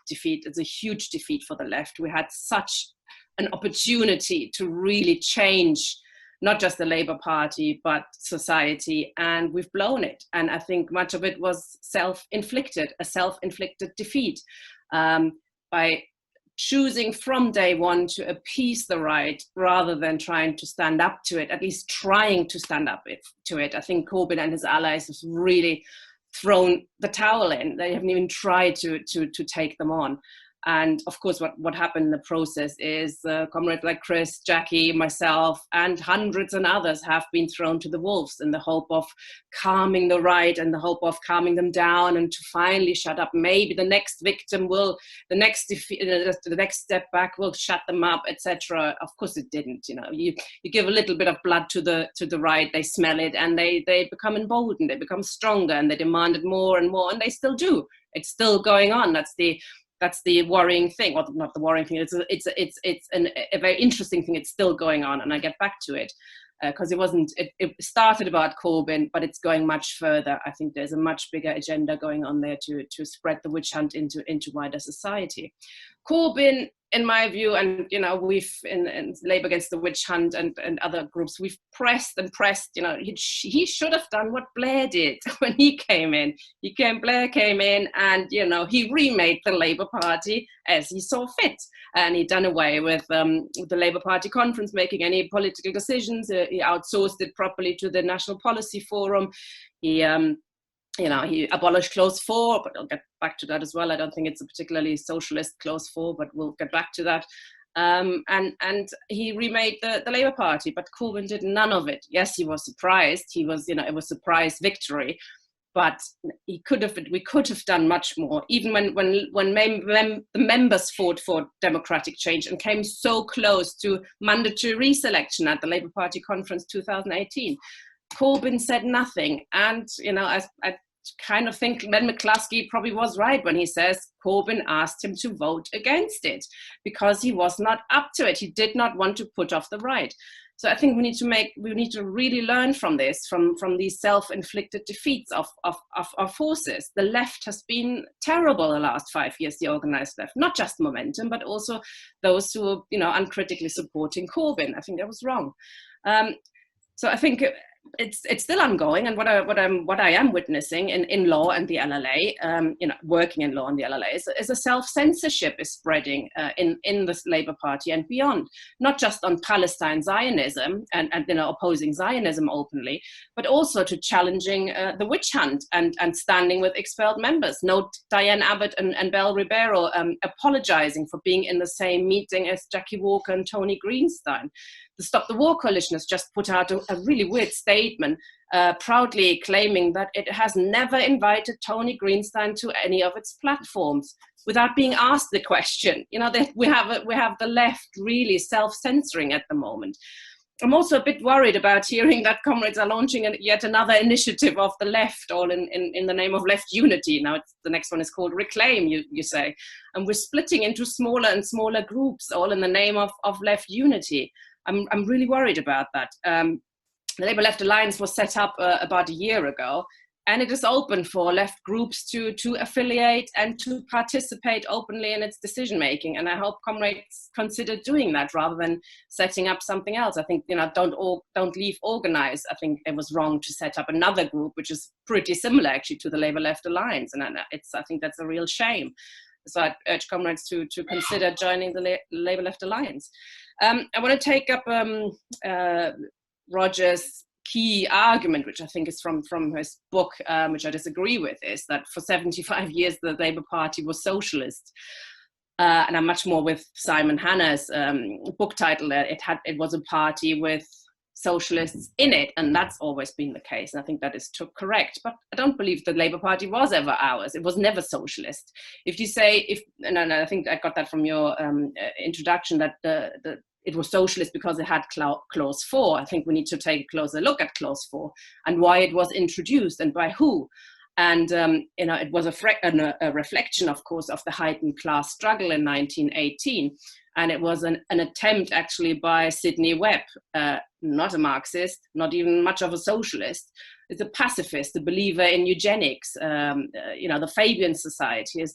defeat. It's a huge defeat for the left. We had such an opportunity to really change not just the Labour Party, but society, and we've blown it. And I think much of it was self-inflicted, a self-inflicted defeat, by choosing from day one to appease the right rather than trying to stand up to it, at least trying to stand up to it. I think Corbyn and his allies have really thrown the towel in. They haven't even tried to take them on. And of course, what happened in the process is comrades like Chris, Jackie, myself, and hundreds and others have been thrown to the wolves in the hope of calming the right and the hope of calming them down and to finally shut up. Maybe the next victim will, the next step back will shut them up, etc. Of course, it didn't. You know, you give a little bit of blood to the right, they smell it, and they become emboldened, they become stronger, and they demanded more and more, and they still do. It's still going on. That's the worrying thing, or not the worrying thing. It's a very interesting thing. It's still going on, and I get back to it because it started about Corbyn, but it's going much further. I think there's a much bigger agenda going on there to spread the witch hunt into wider society. Corbyn, in my view, and you know, we've in Labour Against the Witch Hunt and other groups, we've pressed and pressed. You know, he should have done what Blair did when he came in. Blair came in, and you know, he remade the Labour Party as he saw fit, and he'd done away with the Labour Party conference making any political decisions. He outsourced it properly to the National Policy Forum. He abolished Clause 4, but I'll get back to that as well. I don't think it's a particularly socialist Clause 4, but we'll get back to that. And he remade the Labour Party, but Corbyn did none of it. Yes, he was surprised. It was a surprise victory, but we could have done much more. Even when the members fought for democratic change and came so close to mandatory reselection at the Labour Party conference 2018. Corbyn said nothing, and you know, I kind of think Len McCluskey probably was right when he says Corbyn asked him to vote against it because he was not up to it. He did not want to put off the right. So I think we need to really learn from this, from these self-inflicted defeats of forces. The left has been terrible the last 5 years, the organised left, not just Momentum, but also those who are, you know, uncritically supporting Corbyn. I think that was wrong. So I think it's still ongoing, and what I am witnessing in law and the LLA, working in law and the LLA, is a self-censorship is spreading in the Labour Party and beyond, not just on Palestine Zionism and opposing Zionism openly, but also to challenging the witch hunt and standing with expelled members. Note Diane Abbott and Belle Ribeiro apologizing for being in the same meeting as Jackie Walker and Tony Greenstein. The Stop the War Coalition has just put out a really weird statement, proudly claiming that it has never invited Tony Greenstein to any of its platforms without being asked the question. You know, we have the left really self-censoring at the moment. I'm also a bit worried about hearing that comrades are launching yet another initiative of the left, all in the name of left unity. Now the next one is called Reclaim, you say. And we're splitting into smaller and smaller groups, all in the name of left unity. I'm really worried about that. The Labour Left Alliance was set up about a year ago, and it is open for left groups to affiliate and to participate openly in its decision making. And I hope comrades consider doing that rather than setting up something else. I think, you know, don't leave organized. I think it was wrong to set up another group which is pretty similar actually to the Labour Left Alliance, and I think that's a real shame. So I urge comrades to consider joining the Labour Left Alliance. I want to take up Roger's key argument, which I think is from his book, which I disagree with, is that for 75 years the Labour Party was socialist. And I'm much more with Simon Hanna's book title. It was a party with socialists in it, and that's always been the case, and I think that is correct. But I don't believe the Labour Party was ever ours. It was never socialist. If you say, and I think I got that from your introduction, that it was socialist because it had Clause 4. I think we need to take a closer look at Clause 4 and why it was introduced and by who. And it was a reflection, of course, of the heightened class struggle in 1918. And it was an attempt actually by Sidney Webb, not a Marxist, not even much of a socialist. It's a pacifist, a believer in eugenics. The Fabian Society is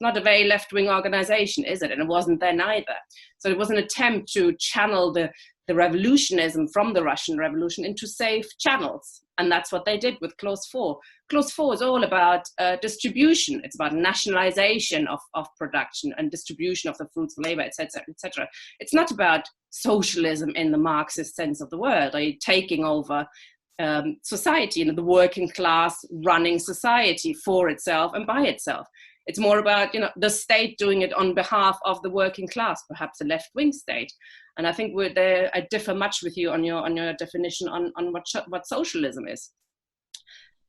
not a very left-wing organization, is it? And it wasn't then either. So it was an attempt to channel the revolutionism from the Russian Revolution into safe channels. And that's what they did with Clause 4. Clause 4 is all about distribution. It's about nationalization of production and distribution of the fruits of labor, etc., etc. It's not about socialism in the Marxist sense of the word, or taking over society, the working class running society for itself and by itself. It's more about, you know, the state doing it on behalf of the working class, perhaps a left-wing state. And I think I differ much with you on your definition on what socialism is.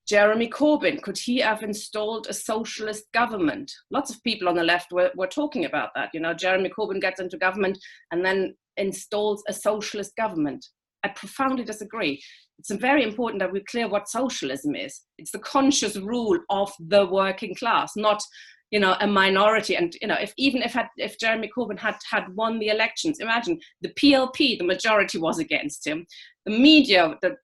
Jeremy Corbyn, could he have installed a socialist government? Lots of people on the left were talking about that. You know, Jeremy Corbyn gets into government and then installs a socialist government. I profoundly disagree. It's very important that we're clear what socialism is. It's the conscious rule of the working class, not, you know, a minority. And, you know, if Jeremy Corbyn had won the elections, imagine the PLP, the majority was against him. The media, the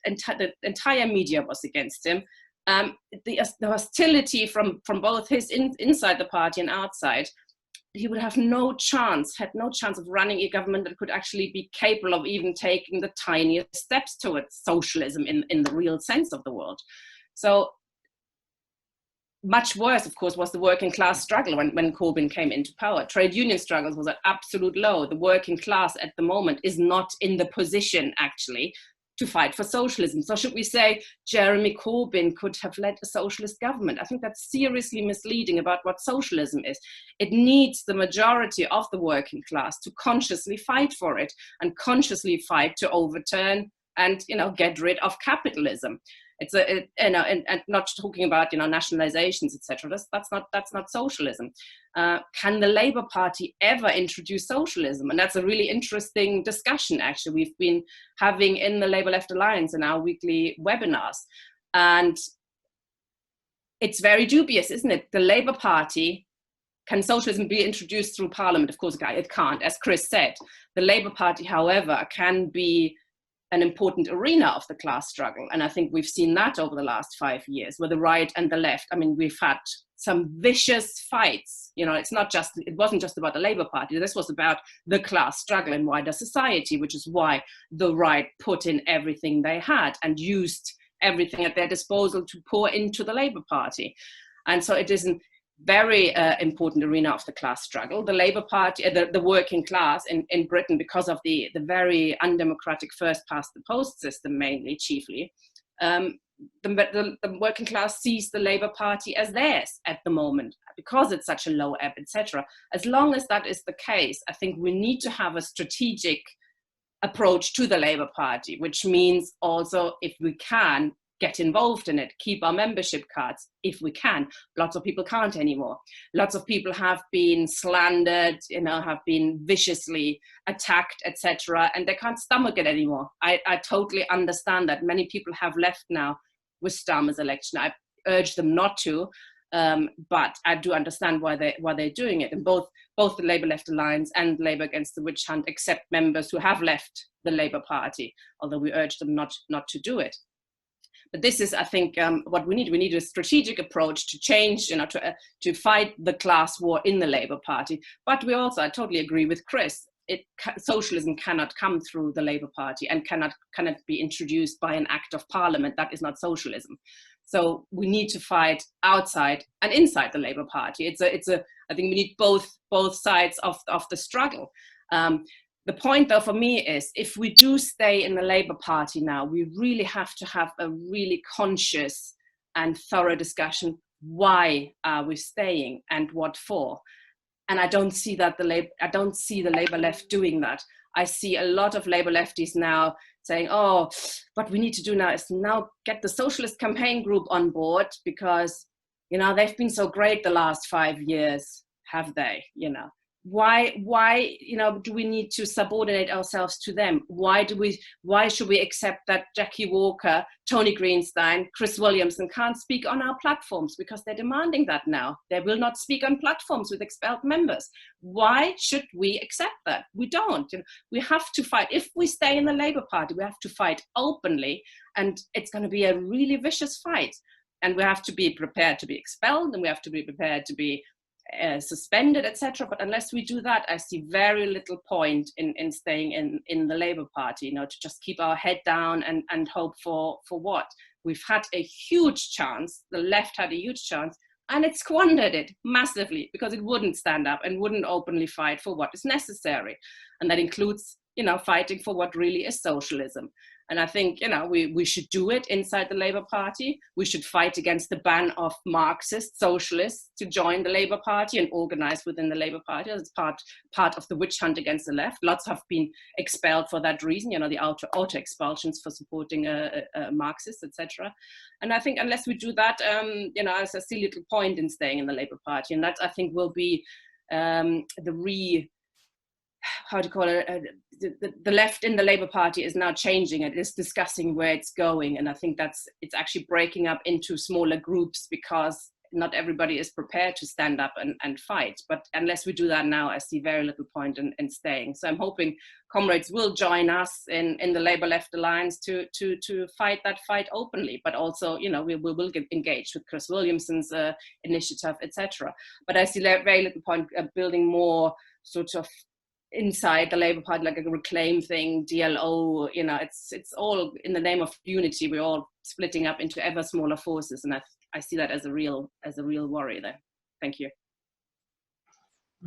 entire media was against him. The hostility from both his inside the party and outside, he would have had no chance of running a government that could actually be capable of even taking the tiniest steps towards socialism in the real sense of the word. So much worse, of course, was the working class struggle when Corbyn came into power. Trade union struggles was at absolute low. The working class at the moment is not in the position, actually, to fight for socialism. So should we say Jeremy Corbyn could have led a socialist government? I think that's seriously misleading about what socialism is. It needs the majority of the working class to consciously fight for it and consciously fight to overturn and, you know, get rid of capitalism. And not talking about, you know, nationalizations, etc. That's not socialism. Can the Labour Party ever introduce socialism? And that's a really interesting discussion, actually, we've been having in the Labour Left Alliance in our weekly webinars. And it's very dubious, isn't it? The Labour Party, can socialism be introduced through Parliament? Of course it can't, as Chris said. The Labour Party, however, can be an important arena of the class struggle. And I think we've seen that over the last 5 years, where the right and the left, I mean, we've had some vicious fights. You know, it wasn't just about the Labour Party. This was about the class struggle in wider society, which is why the right put in everything they had and used everything at their disposal to pour into the Labour Party. And so it is a very important arena of the class struggle. The Labour Party, the working class in Britain, because of the very undemocratic first past the post system, mainly, chiefly, the working class sees the Labour Party as theirs at the moment because it's such a low ebb, etc. As long as that is the case, I think we need to have a strategic approach to the Labour Party, which means also, if we can, get involved in it, keep our membership cards if we can. Lots of people can't anymore. Lots of people have been slandered, you know, have been viciously attacked, etc., and they can't stomach it anymore. I totally understand that. Many people have left now with Starmer's election. I urge them not to, but I do understand why they're doing it. And both the Labour Left Alliance and Labour Against the Witch Hunt accept members who have left the Labour Party, although we urge them not to do it. But this is, I think, what we need. We need a strategic approach to change, you know, to fight the class war in the Labour Party. But we also, I totally agree with Chris, socialism cannot come through the Labour Party and cannot be introduced by an act of Parliament. That is not socialism. So we need to fight outside and inside the Labour Party. I think we need both sides of the struggle. The point, though, for me is, if we do stay in the Labour Party now, we really have to have a really conscious and thorough discussion. Why are we staying and what for? And I don't see the Labour left doing that. I see a lot of Labour lefties now saying, oh, what we need to do now is now get the Socialist Campaign Group on board, because, you know, they've been so great the last 5 years, have they, you know? Why, you know, do we need to subordinate ourselves to them? Why should we accept that Jackie Walker, Tony Greenstein, Chris Williamson can't speak on our platforms? Because they're demanding that now. They will not speak on platforms with expelled members. Why should we accept that? We don't. We have to fight. If we stay in the Labour Party, we have to fight openly, and it's going to be a really vicious fight. And we have to be prepared to be expelled, and we have to be prepared to be suspended, etc. But unless we do that, I see very little point in staying in the Labour Party, you know, to just keep our head down and hope for what? We've had a huge chance, the left had a huge chance, and it squandered it massively because it wouldn't stand up and wouldn't openly fight for what is necessary. And that includes, you know, fighting for what really is socialism. And I think, you know, we should do it inside the Labour Party. We should fight against the ban of Marxist socialists to join the Labour Party and organize within the Labour Party. It's part of the witch hunt against the left. Lots have been expelled for that reason, you know, the auto expulsions for supporting Marxists, etc. And I think unless we do that, you know, I see little point in staying in the Labour Party. And that, I think, will be the left in the Labour Party is now changing. It is discussing where it's going, and I think it's actually breaking up into smaller groups because not everybody is prepared to stand up and fight. But unless we do that now, I see very little point in staying. So I'm hoping comrades will join us in the Labour Left Alliance to fight that fight openly, but also, you know, we will get engaged with Chris Williamson's initiative, etc. But I see very little point building more sort of inside the Labour Party, like a reclaim thing, DLO, you know, it's all in the name of unity. We're all splitting up into ever smaller forces, and I see that as a real worry there. Thank you.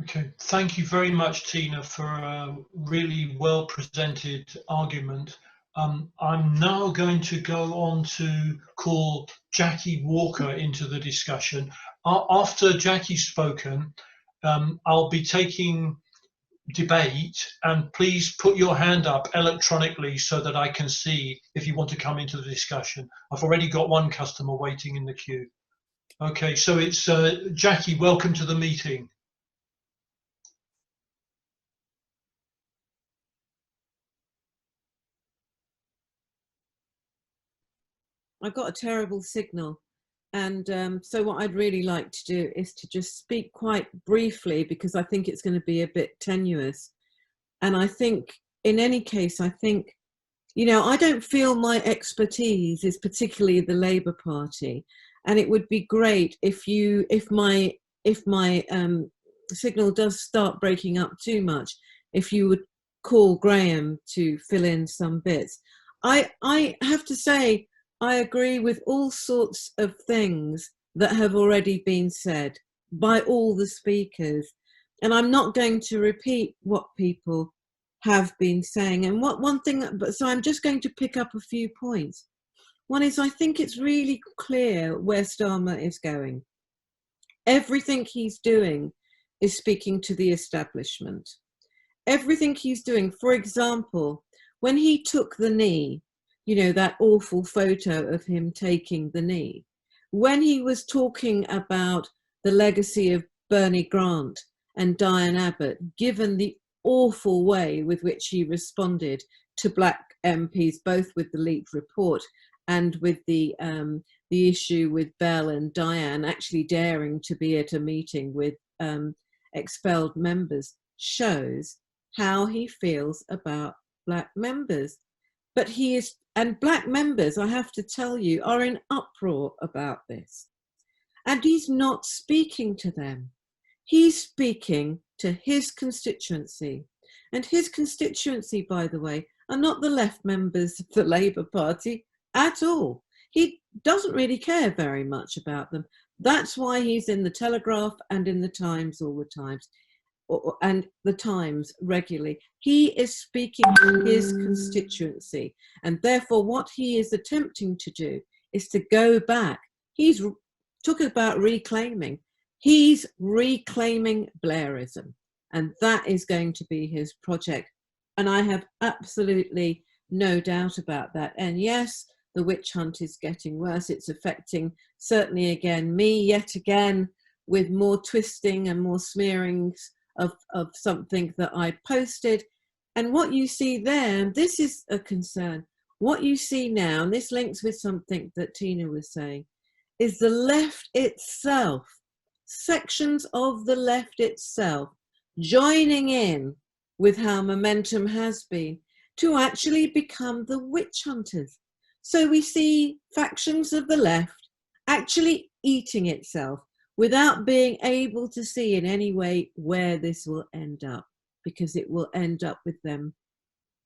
Okay, thank you very much, Tina, for a really well presented argument. I'm now going to go on to call Jackie Walker into the discussion. After Jackie's spoken, I'll be taking debate, and please put your hand up electronically so that I can see if you want to come into the discussion. I've already got one customer waiting in the queue. Okay, so it's Jackie, welcome to the meeting. I've got a terrible signal, and so what I'd really like to do is to just speak quite briefly, because I think it's going to be a bit tenuous. And I think, in any case, I think, you know, I don't feel my expertise is particularly the Labour Party, and it would be great if my signal does start breaking up too much, if you would call Graham to fill in some bits. I have to say, I agree with all sorts of things that have already been said by all the speakers, and I'm not going to repeat what people have been saying. And so I'm just going to pick up a few points. One is, I think it's really clear where Starmer is going. Everything he's doing is speaking to the establishment. Everything he's doing, for example, when he took the knee, you know, that awful photo of him taking the knee, when he was talking about the legacy of Bernie Grant and Diane Abbott, given the awful way with which he responded to black MPs, both with the leaked report and with the issue with Bell and Diane actually daring to be at a meeting with expelled members, shows how he feels about black members. But and black members, I have to tell you, are in uproar about this. And he's not speaking to them. He's speaking to his constituency. And his constituency, by the way, are not the left members of the Labour Party at all. He doesn't really care very much about them. That's why he's in the Telegraph and in the Times all the times, and the Times regularly. He is speaking to his constituency, and therefore what he is attempting to do is to go back. He's talking about reclaiming. He's reclaiming Blairism, and that is going to be his project. And I have absolutely no doubt about that. And yes, the witch hunt is getting worse. It's affecting, certainly again, me yet again, with more twisting and more smearings of something that I posted. And what you see there, and this is a concern, what you see now, and this links with something that Tina was saying, is the left itself, sections of the left itself, joining in with how momentum has been to actually become the witch hunters. So we see factions of the left actually eating itself without being able to see in any way where this will end up, because it will end up with them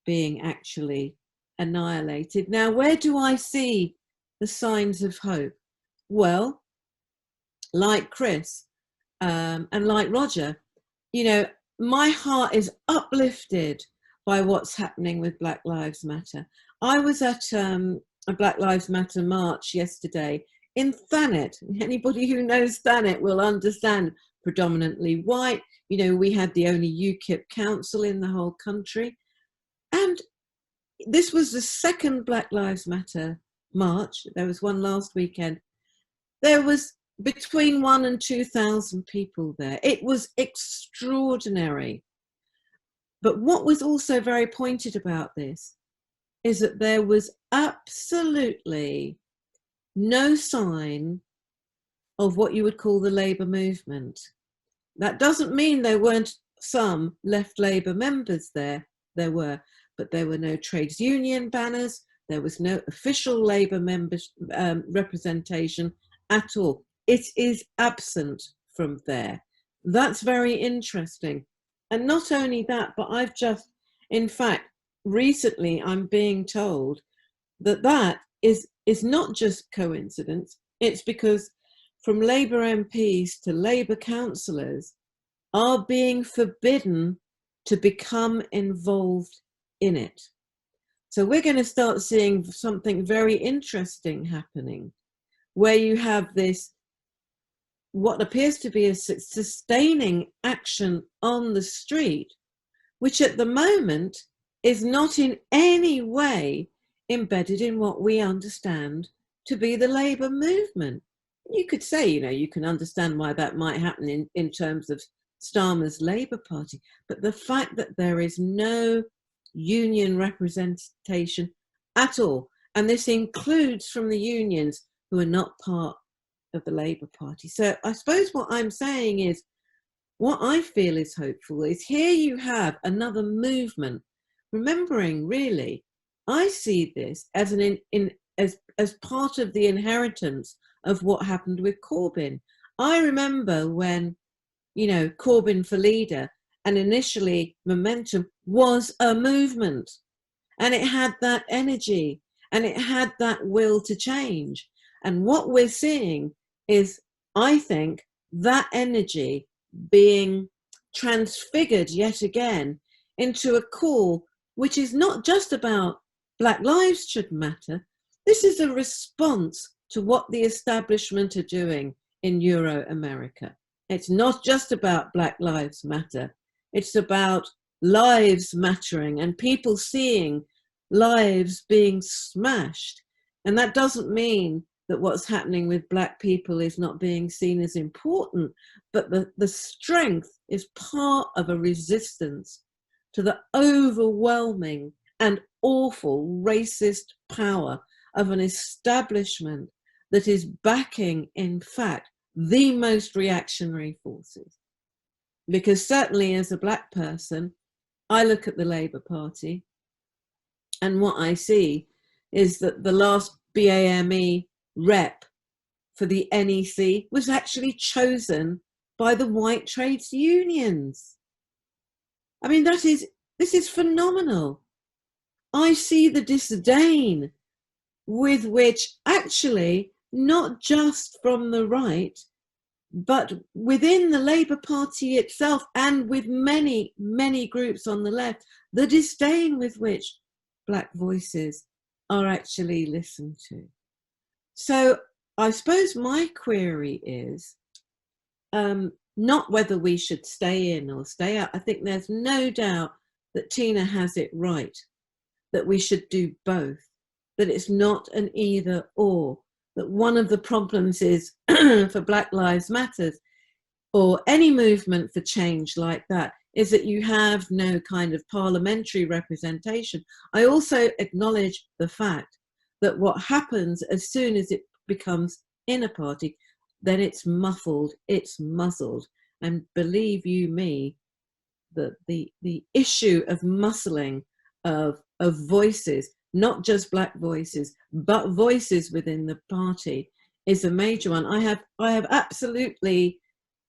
being actually annihilated. Now, where do I see the signs of hope? Well, like Chris and like Roger, you know, my heart is uplifted by what's happening with Black Lives Matter. I was at a Black Lives Matter march yesterday in Thanet. Anybody who knows Thanet will understand, predominantly white. You know, we had the only UKIP council in the whole country. And this was the second Black Lives Matter march. There was one last weekend. There was between 1,000 and 2,000 people there. It was extraordinary. But what was also very pointed about this is that there was absolutely no sign of what you would call the Labour movement. That doesn't mean there weren't some left Labour members there. There were, but there were no trades union banners. There was no official Labour members representation at all. It is absent from there. That's very interesting. And not only that, but I've just, in fact, recently I'm being told that that is not just coincidence. It's because from Labour MPs to Labour councillors are being forbidden to become involved in it. So we're going to start seeing something very interesting happening, where you have this, what appears to be a sustaining action on the street, which at the moment is not in any way embedded in what we understand to be the Labour movement. You could say, you know, you can understand why that might happen in terms of Starmer's Labour Party, but the fact that there is no union representation at all, and this includes from the unions who are not part of the Labour Party. So I suppose what I'm saying is, what I feel is hopeful is here you have another movement, remembering really, I see this as as part of the inheritance of what happened with Corbyn. I remember when, you know, Corbyn for leader, and initially Momentum was a movement, and it had that energy and it had that will to change. And what we're seeing is, I think, that energy being transfigured yet again into a call which is not just about Black lives should matter. This is a response to what the establishment are doing in Euro-America. It's not just about Black Lives Matter. It's about lives mattering and people seeing lives being smashed. And that doesn't mean that what's happening with Black people is not being seen as important, but the strength is part of a resistance to the overwhelming and awful racist power of an establishment that is backing, in fact, the most reactionary forces. Because certainly as a Black person, I look at the Labour Party and what I see is that the last BAME rep for the NEC was actually chosen by the white trades unions. I mean, this is phenomenal. I see the disdain with which actually, not just from the right, but within the Labour Party itself and with many, many groups on the left, the disdain with which Black voices are actually listened to. So I suppose my query is not whether we should stay in or stay out. I think there's no doubt that Tina has it right, that we should do both, that it's not an either or, that one of the problems is for Black Lives Matter or any movement for change like that is that you have no kind of parliamentary representation. I also acknowledge the fact that what happens as soon as it becomes in a party, then it's muffled, it's muzzled. And believe you me, that the issue of muscling of voices, not just Black voices, but voices within the party, is a major one. I have absolutely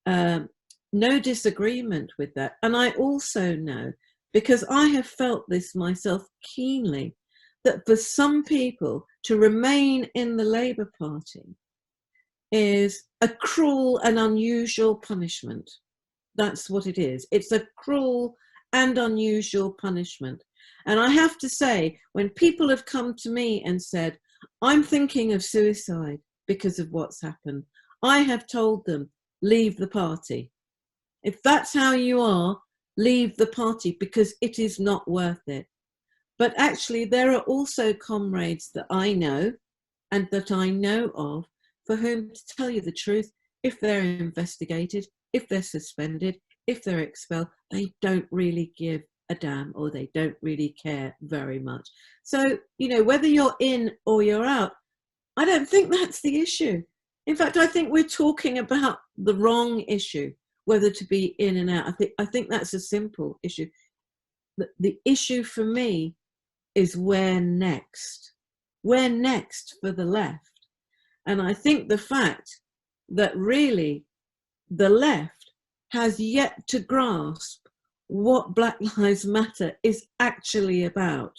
no disagreement with that. And I also know, because I have felt this myself keenly, that for some people to remain in the Labour Party is a cruel and unusual punishment. That's what it is. It's a cruel and unusual punishment. And I have to say, when people have come to me and said, I'm thinking of suicide because of what's happened, I have told them, leave the party. If that's how you are, leave the party, because it is not worth it. But actually, there are also comrades that I know and that I know of for whom, to tell you the truth, if they're investigated, if they're suspended, if they're expelled, they don't really give a damn, or they don't really care very much. So, you know, whether you're in or you're out, I don't think that's the issue. In fact, I think we're talking about the wrong issue, whether to be in and out. I think that's a simple issue. The issue for me is where next? Where next for the left? And I think the fact that really the left has yet to grasp what Black Lives Matter is actually about,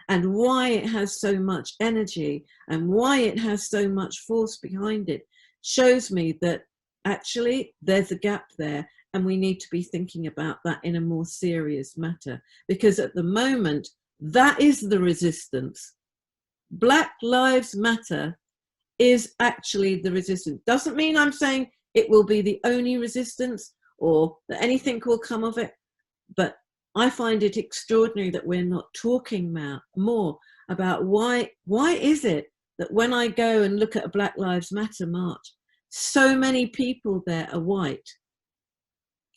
and why it has so much energy and why it has so much force behind it, shows me that actually there's a gap there, and we need to be thinking about that in a more serious matter, because at the moment, that is the resistance. Black Lives Matter is actually the resistance. Doesn't mean I'm saying it will be the only resistance or that anything will come of it, but I find it extraordinary that we're not talking more about why is it that when I go and look at a Black Lives Matter march, so many people there are white,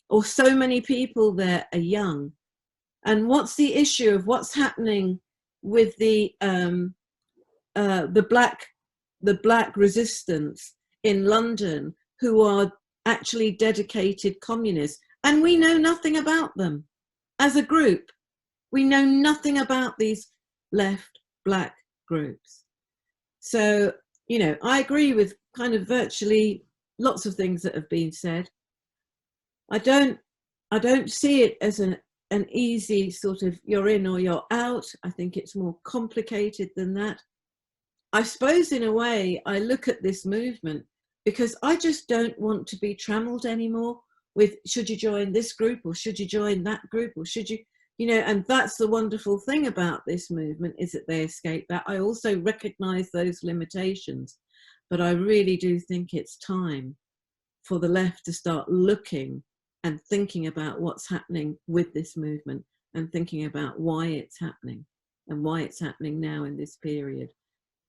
or so many people there are young. And what's the issue of what's happening with the black resistance in London, who are actually dedicated communists, and we know nothing about them as a group. We know nothing about these left black groups. So, you know, I agree with kind of virtually lots of things that have been said. I don't see it as an easy sort of you're in or you're out. I think it's more complicated than that. I suppose in a way I look at this movement because I just don't want to be trammeled anymore with should you join this group or should you join that group or should you, you know, and that's the wonderful thing about this movement, is that they escape that. I also recognize those limitations, but I really do think it's time for the left to start looking and thinking about what's happening with this movement and thinking about why it's happening and why it's happening now in this period.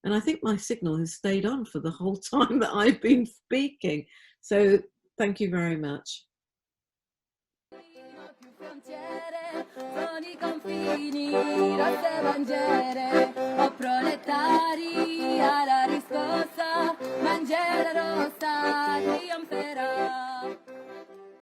And I think my signal has stayed on for the whole time that I've been speaking. So thank you very much. Sono i confini, rosse bandiere,